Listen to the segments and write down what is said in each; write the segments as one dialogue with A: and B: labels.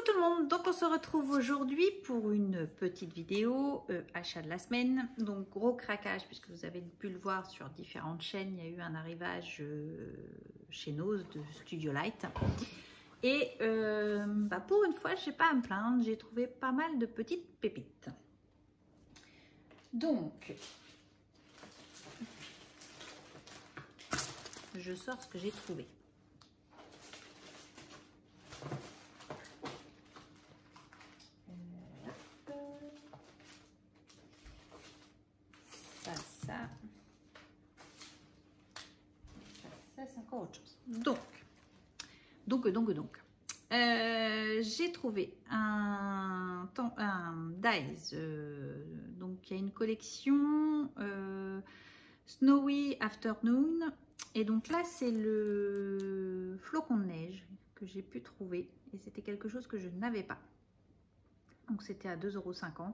A: Coucou tout le monde, donc on se retrouve aujourd'hui pour une petite vidéo achat de la semaine. Donc gros craquage puisque vous avez pu le voir sur différentes chaînes, il y a eu un arrivage chez Nose de Studio Light. Et pour une fois, je n'ai pas à me plaindre, j'ai trouvé pas mal de petites pépites. Donc, je sors ce que j'ai trouvé. Ça c'est encore autre chose. Donc, j'ai trouvé un Dies. Donc il y a une collection Snowy Afternoon. Et donc là, c'est le flocon de neige que j'ai pu trouver. Et c'était quelque chose que je n'avais pas. Donc c'était à 2,50 €.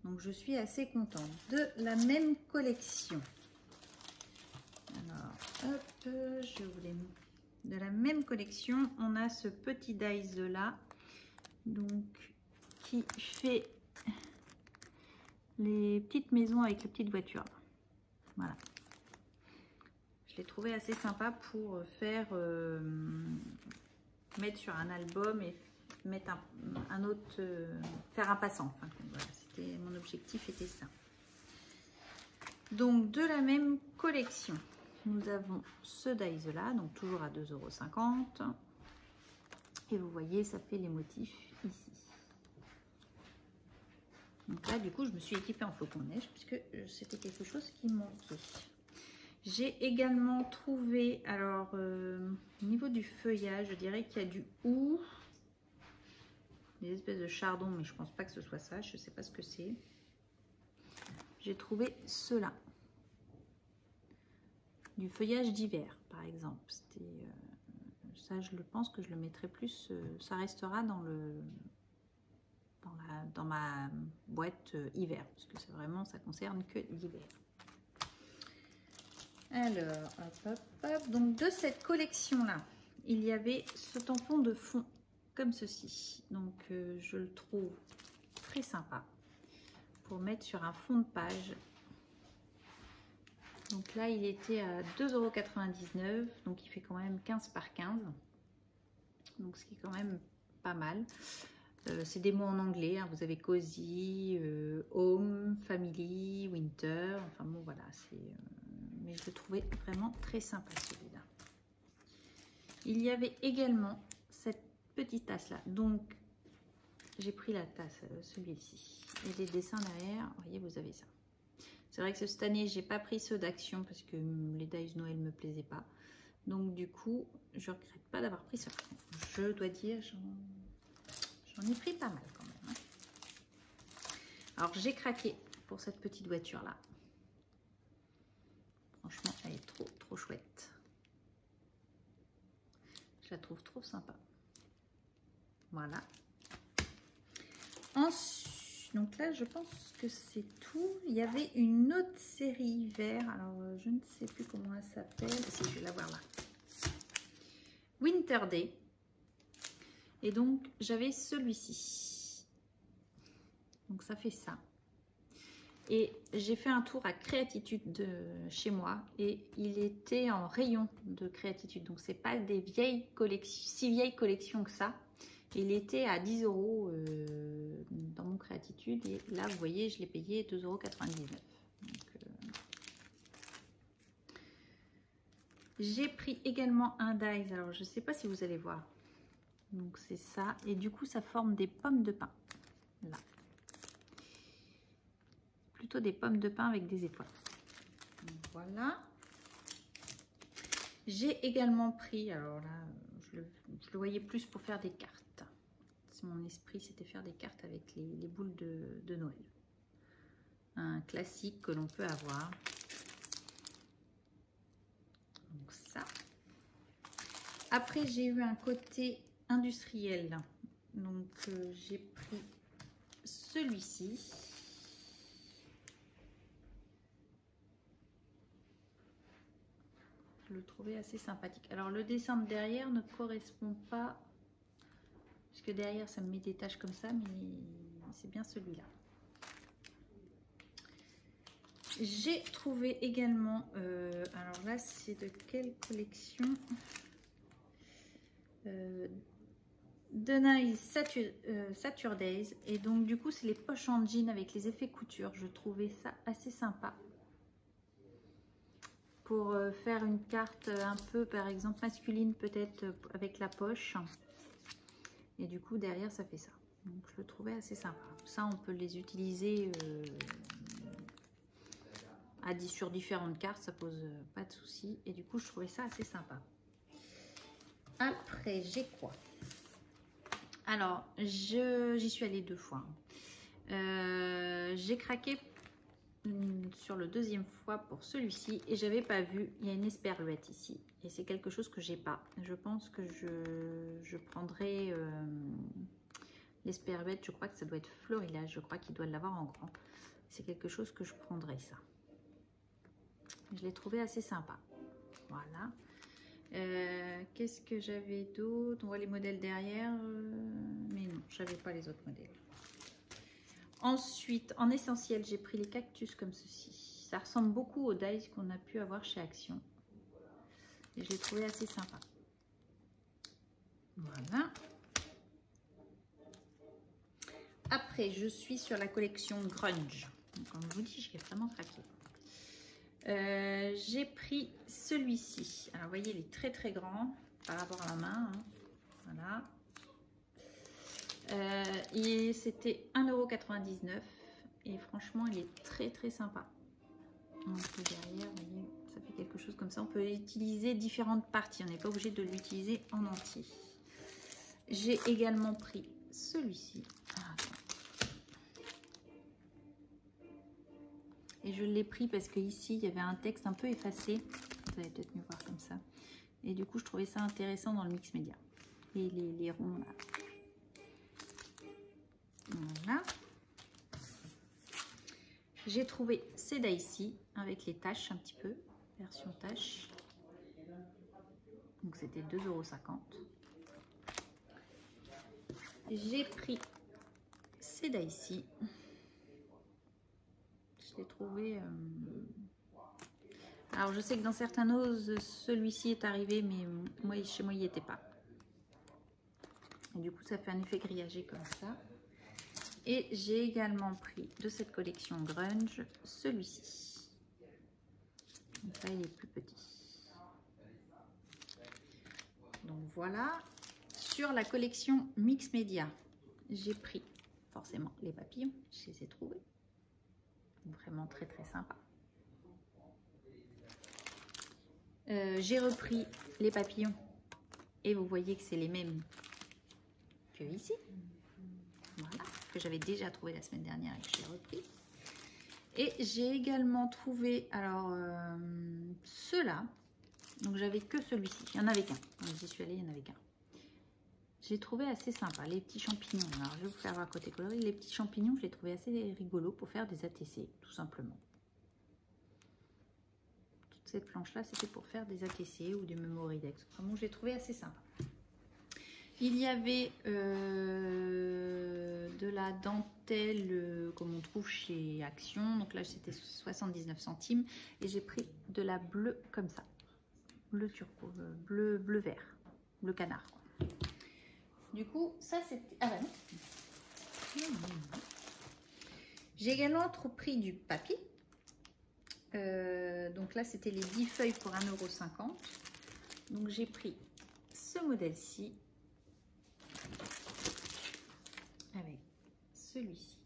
A: Donc je suis assez contente. De la même collection. Alors, hop, je voulais... De la même collection, on a ce petit dies là. Donc, qui fait les petites maisons avec les petites voitures. Voilà. Je l'ai trouvé assez sympa pour faire... mettre sur un album et mettre un autre... faire un passant. Enfin, voilà. Mon objectif était ça. Donc de la même collection, nous avons ce dies là, donc toujours à 2,50 €. Et vous voyez, ça fait les motifs ici. Donc là, du coup, je me suis équipée en flocon de neige puisque c'était quelque chose qui manquait. J'ai également trouvé, alors au niveau du feuillage, je dirais qu'il y a du hou. Des espèces de chardon, mais je pense pas que ce soit ça, je sais pas ce que c'est. J'ai trouvé cela, du feuillage d'hiver par exemple. Ça, je le pense que je le mettrai plus, ça restera dans ma boîte hiver, parce que c'est vraiment, ça concerne que l'hiver. Alors, hop. Donc de cette collection là, il y avait ce tampon de fond comme ceci, donc je le trouve très sympa pour mettre sur un fond de page. Donc là il était à 2,99 €, donc il fait quand même 15 par 15, donc ce qui est quand même pas mal. C'est des mots en anglais, hein. Vous avez cozy, home, family, winter, enfin bon voilà, mais je le trouvais vraiment très sympa celui-là. Il y avait également cette petite tasse là, donc j'ai pris la tasse, celui-ci, et les dessins derrière, vous voyez, vous avez ça. C'est vrai que cette année j'ai pas pris ceux d'action parce que les dies Noël me plaisaient pas, donc du coup je regrette pas d'avoir pris ça. Je dois dire, j'en ai pris pas mal quand même, hein. Alors j'ai craqué pour cette petite voiture là, franchement elle est trop chouette, je la trouve trop sympa. Voilà. Ensuite, donc là, je pense que c'est tout. Il y avait une autre série hiver. Alors, je ne sais plus comment elle s'appelle. Si, je vais la voir là. Winter Day. Et donc, j'avais celui-ci. Donc, ça fait ça. Et j'ai fait un tour à Créatitude de chez moi. Et il était en rayon de Créatitude. Donc, c'est pas des vieilles collections, si vieilles collections que ça. Il était à 10 € dans mon Créatitude, et là vous voyez je l'ai payé 2,99 €. J'ai pris également un dies, alors je ne sais pas si vous allez voir, donc c'est ça, et du coup ça forme des pommes de pin là, plutôt des pommes de pin avec des étoiles. Donc, voilà. J'ai également pris, alors là je le voyais plus pour faire des cartes. Mon esprit, c'était faire des cartes avec les boules de Noël. Un classique que l'on peut avoir. Donc ça. Après, j'ai eu un côté industriel. Donc, j'ai pris celui-ci. Je le trouvais assez sympathique. Alors, le dessin de derrière ne correspond pas... que derrière ça me met des taches comme ça, mais c'est bien celui-là. J'ai trouvé également, alors là c'est de quelle collection, Denise Saturdays, et donc du coup c'est les poches en jean avec les effets couture. Je trouvais ça assez sympa pour faire une carte un peu par exemple masculine, peut-être avec la poche, et du coup derrière ça fait ça. Donc je le trouvais assez sympa. Ça on peut les utiliser sur différentes cartes, ça pose pas de souci, et du coup je trouvais ça assez sympa. Après j'ai quoi? Alors j'y suis allée 2 fois. J'ai craqué sur le 2e fois pour celui-ci et j'avais pas vu, il y a une esperluette ici et c'est quelque chose que j'ai pas. Je pense que je prendrai l'esperluette. Je crois que ça doit être Florilège, je crois qu'il doit l'avoir en grand. C'est quelque chose que je prendrai, ça. Je l'ai trouvé assez sympa. Voilà. Qu'est-ce que j'avais d'autre? On voit les modèles derrière, mais non, j'avais pas les autres modèles. Ensuite, en essentiel, j'ai pris les cactus comme ceci. Ça ressemble beaucoup aux dies qu'on a pu avoir chez Action. Et je l'ai trouvé assez sympa. Voilà. Après, je suis sur la collection Grunge. Donc, comme je vous dis, j'ai vraiment craqué. J'ai pris celui-ci. Alors, vous voyez, il est très très grand par rapport à la main. Hein. Voilà. Et c'était 1,99 € et franchement il est très très sympa. Donc derrière, vous voyez, ça fait quelque chose comme ça. On peut utiliser différentes parties, on n'est pas obligé de l'utiliser en entier. J'ai également pris celui-ci. Et je l'ai pris parce que ici il y avait un texte un peu effacé. Vous allez peut-être mieux voir comme ça. Et du coup je trouvais ça intéressant dans le mix média. Et les ronds là. Voilà. J'ai trouvé ces ici avec les taches un petit peu, version tache. Donc c'était 2,50 €. J'ai pris ces ici. Je l'ai trouvé. Alors je sais que dans certains oses, celui-ci est arrivé, mais moi chez moi il n'y était pas. Et du coup ça fait un effet grillagé comme ça. Et j'ai également pris de cette collection Grunge celui-ci. Donc là il est plus petit. Donc voilà. Sur la collection Mix Media, j'ai pris forcément les papillons. Je les ai trouvés. Vraiment très très sympa. J'ai repris les papillons. Et vous voyez que c'est les mêmes que ici. Voilà, que j'avais déjà trouvé la semaine dernière et que j'ai repris. Et j'ai également trouvé, alors, ceux-là. Donc, j'avais que celui-ci. Il n'y en avait qu'un. Quand j'y suis allée, il n'y en avait qu'un. J'ai trouvé assez sympa. Les petits champignons. Alors, je vais vous faire voir côté coloris. Les petits champignons, je les trouvais assez rigolos pour faire des ATC, tout simplement. Toute cette planche-là, c'était pour faire des ATC ou des Memoridex. Vraiment, je l'ai trouvé assez sympa. Il y avait de la dentelle comme on trouve chez Action. Donc là, c'était 79 centimes. Et j'ai pris de la bleue comme ça. Bleu turquoise, bleu vert, bleu canard. Quoi. Du coup, ça c'était... Ah bah non. J'ai également pris du papier. Donc là, c'était les 10 feuilles pour 1,50 €. Donc j'ai pris ce modèle-ci. Avec celui-ci.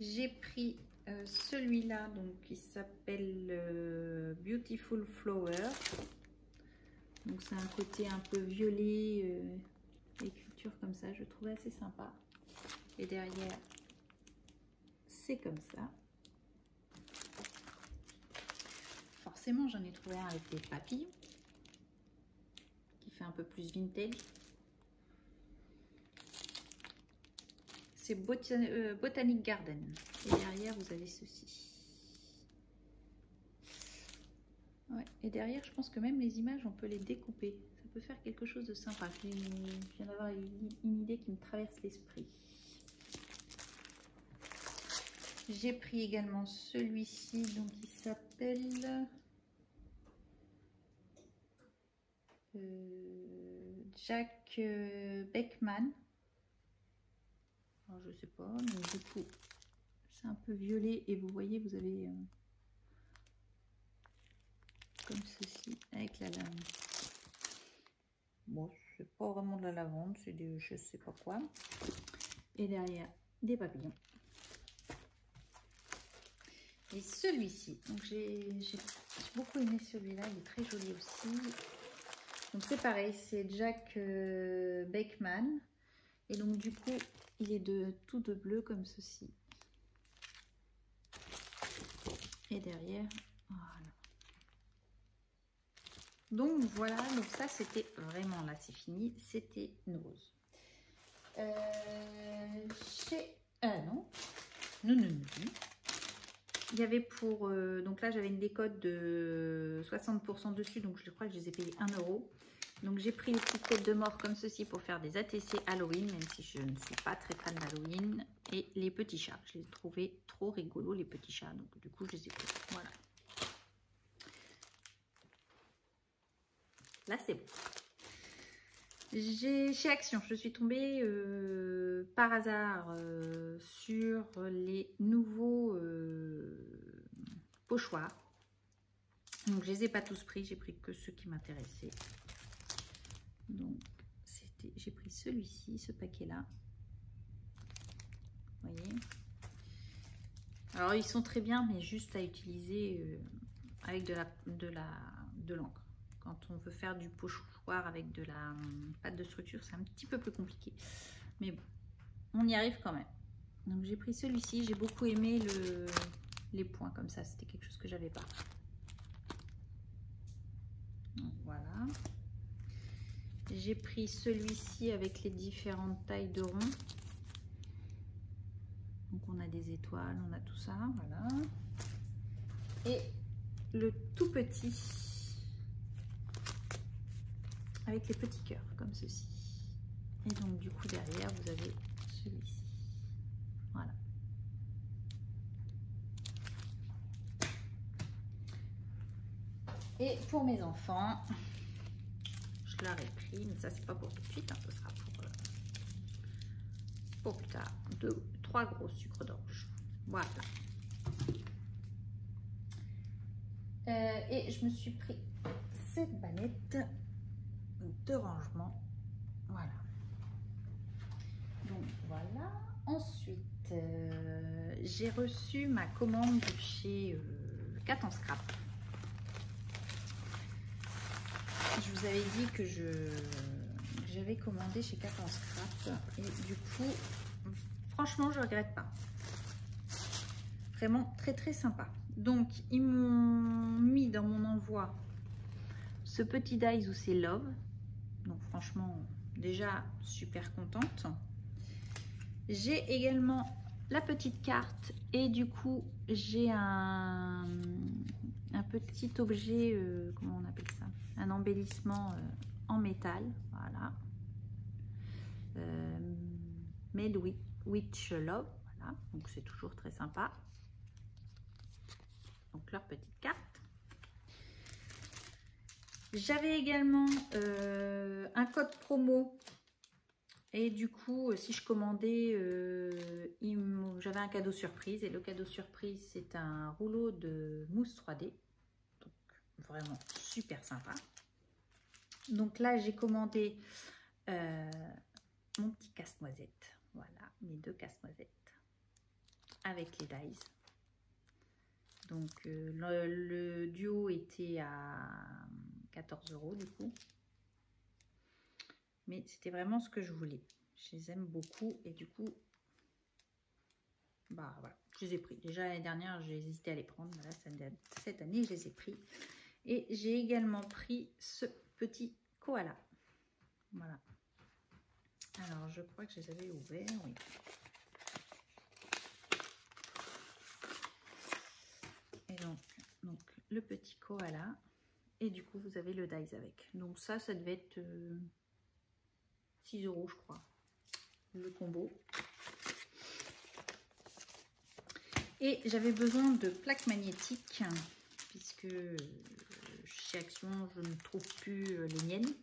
A: J'ai pris celui-là, donc qui s'appelle Beautiful Flower. Donc c'est un côté un peu violet, écriture comme ça, je trouvais assez sympa. Et derrière, c'est comme ça. Forcément, j'en ai trouvé un avec des papillons, qui fait un peu plus vintage. C'est Botanic Garden. Et derrière, vous avez ceci. Ouais. Et derrière, je pense que même les images, on peut les découper. Ça peut faire quelque chose de sympa. Je viens d'avoir une idée qui me traverse l'esprit. J'ai pris également celui-ci, donc il s'appelle Jack Beckman. Alors je sais pas, mais du coup c'est un peu violet et vous voyez, vous avez comme ceci avec la lame. Bon, c'est pas vraiment de la lavande, c'est des je sais pas quoi. Et derrière des papillons. Et celui-ci, donc j'ai beaucoup aimé celui-là, il est très joli aussi. Donc c'est pareil, c'est Jack Beckman. Et donc du coup, il est tout de bleu comme ceci. Et derrière, voilà. Donc voilà, donc ça c'était vraiment, là c'est fini, c'était une rose. Non. Il y avait pour, donc là j'avais une décote de 60% dessus, donc je crois que je les ai payés 1 €. Donc j'ai pris les petites têtes de mort comme ceci pour faire des ATC Halloween, même si je ne suis pas très fan d'Halloween. Et les petits chats, je les ai trouvés trop rigolos les petits chats, donc du coup je les ai pris. Voilà. Là c'est bon. Chez Action, je suis tombée par hasard sur les nouveaux pochoirs. Donc je les ai pas tous pris, j'ai pris que ceux qui m'intéressaient. Donc j'ai pris celui-ci, ce paquet là. Vous voyez. Alors ils sont très bien, mais juste à utiliser avec de l'encre. Quand on veut faire du pochoir avec de la pâte de structure, c'est un petit peu plus compliqué. Mais bon, on y arrive quand même. Donc j'ai pris celui-ci, j'ai beaucoup aimé les points comme ça, c'était quelque chose que j'avais pas. Donc voilà. J'ai pris celui-ci avec les différentes tailles de rond. Donc on a des étoiles, on a tout ça, voilà. Et le tout petit avec les petits cœurs comme ceci. Et donc du coup derrière vous avez celui-ci. Voilà. Et pour mes enfants, je leur ai pris, mais ça c'est pas pour tout de suite, hein, ce sera pour plus tard. 3 gros sucres d'orge. Voilà. Et je me suis pris cette banette de rangement. Voilà. Donc voilà. Ensuite, j'ai reçu ma commande chez Cat en Scrap. Je vous avais dit que j'avais commandé chez Cat en Scrap et du coup, franchement, je regrette pas. Vraiment très très sympa. Donc, ils m'ont mis dans mon envoi ce petit dies où c'est Love. Donc, franchement, déjà super contente. J'ai également la petite carte et du coup, j'ai un petit objet, comment on appelle ça? Un embellissement en métal. Voilà. Made with Love. Voilà. Donc, c'est toujours très sympa. Donc leur petite carte. J'avais également un code promo et du coup si je commandais j'avais un cadeau surprise et le cadeau surprise c'est un rouleau de mousse 3D, donc vraiment super sympa. Donc là j'ai commandé mon petit casse-noisette, voilà, mes 2 casse-noisettes avec les dies. Donc le duo était à 14 € du coup. Mais c'était vraiment ce que je voulais. Je les aime beaucoup et du coup, bah voilà, je les ai pris. Déjà l'année dernière, j'ai hésité à les prendre. Voilà, cette année, je les ai pris. Et j'ai également pris ce petit koala. Voilà. Alors, je crois que je les avais ouverts, oui. Et donc le petit koala. Et du coup, vous avez le dies avec. Donc ça devait être 6 € je crois, le combo. Et j'avais besoin de plaques magnétiques, puisque chez Action, je ne trouve plus les miennes.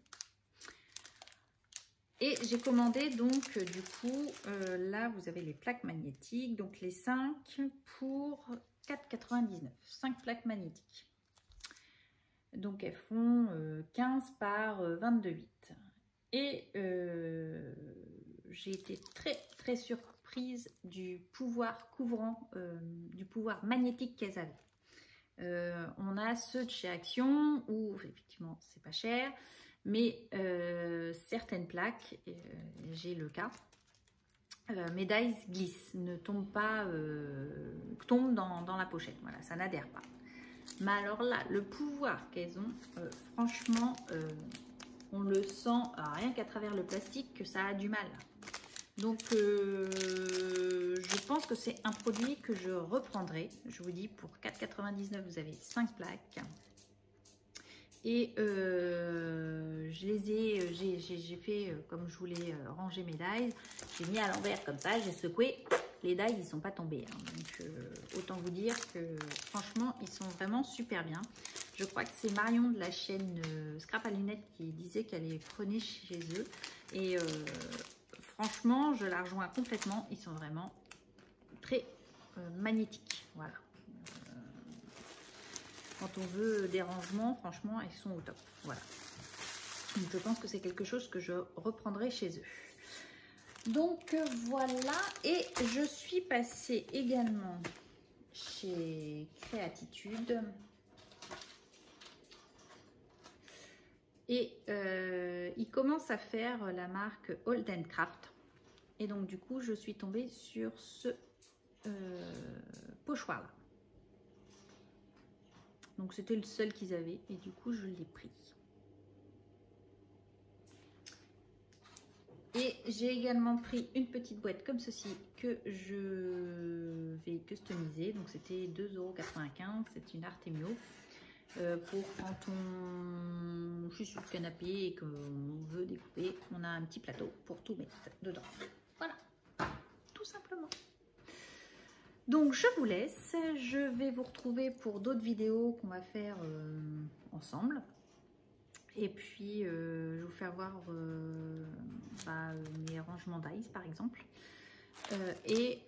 A: Et j'ai commandé donc, du coup, là, vous avez les plaques magnétiques, donc les 5 pour 4,99 €. 5 plaques magnétiques. Donc, elles font 15 par 22,8. Et j'ai été très surprise du pouvoir couvrant, du pouvoir magnétique qu'elles avaient. On a ceux de chez Action où effectivement c'est pas cher, mais certaines plaques, j'ai le cas, mes dies glissent, ne tombent pas, tombent dans la pochette. Voilà, ça n'adhère pas. Mais alors là, le pouvoir qu'elles ont, franchement, on le sent rien qu'à travers le plastique que ça a du mal. Donc, je pense que c'est un produit que je reprendrai. Je vous dis, pour 4,99 €, vous avez 5 plaques. Et j'ai fait, comme je voulais ranger mes dies, j'ai mis à l'envers comme ça, j'ai secoué. Les dies, ils ne sont pas tombés. Hein. Donc, autant vous dire que franchement, ils sont vraiment super bien. Je crois que c'est Marion de la chaîne Scrap à lunettes qui disait qu'elle les prenait chez eux. Et franchement, je la rejoins complètement. Ils sont vraiment très magnétiques. Voilà. Quand on veut des rangements, franchement, ils sont au top. Voilà. Donc, je pense que c'est quelque chose que je reprendrai chez eux. Donc, voilà. Et je suis passée également chez Créatitude. Et ils commencent à faire la marque Old & Craft. Et donc, du coup, je suis tombée sur ce pochoir-là. Donc, c'était le seul qu'ils avaient. Et du coup, je l'ai pris. Et j'ai également pris une petite boîte comme ceci que je vais customiser. Donc, c'était 2,95 €. C'est une Artemio. Pour quand on est sur le canapé et qu'on veut découper, on a un petit plateau pour tout mettre dedans. Voilà, tout simplement. Donc je vous laisse, je vais vous retrouver pour d'autres vidéos qu'on va faire ensemble. Et puis je vais vous faire voir mes rangements d'ice par exemple. Et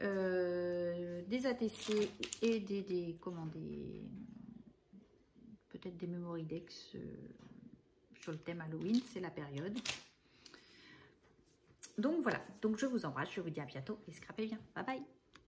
A: des ATC et peut-être des memory decks sur le thème Halloween, c'est la période. Donc voilà, donc je vous embrasse, je vous dis à bientôt et scrapez bien, bye bye.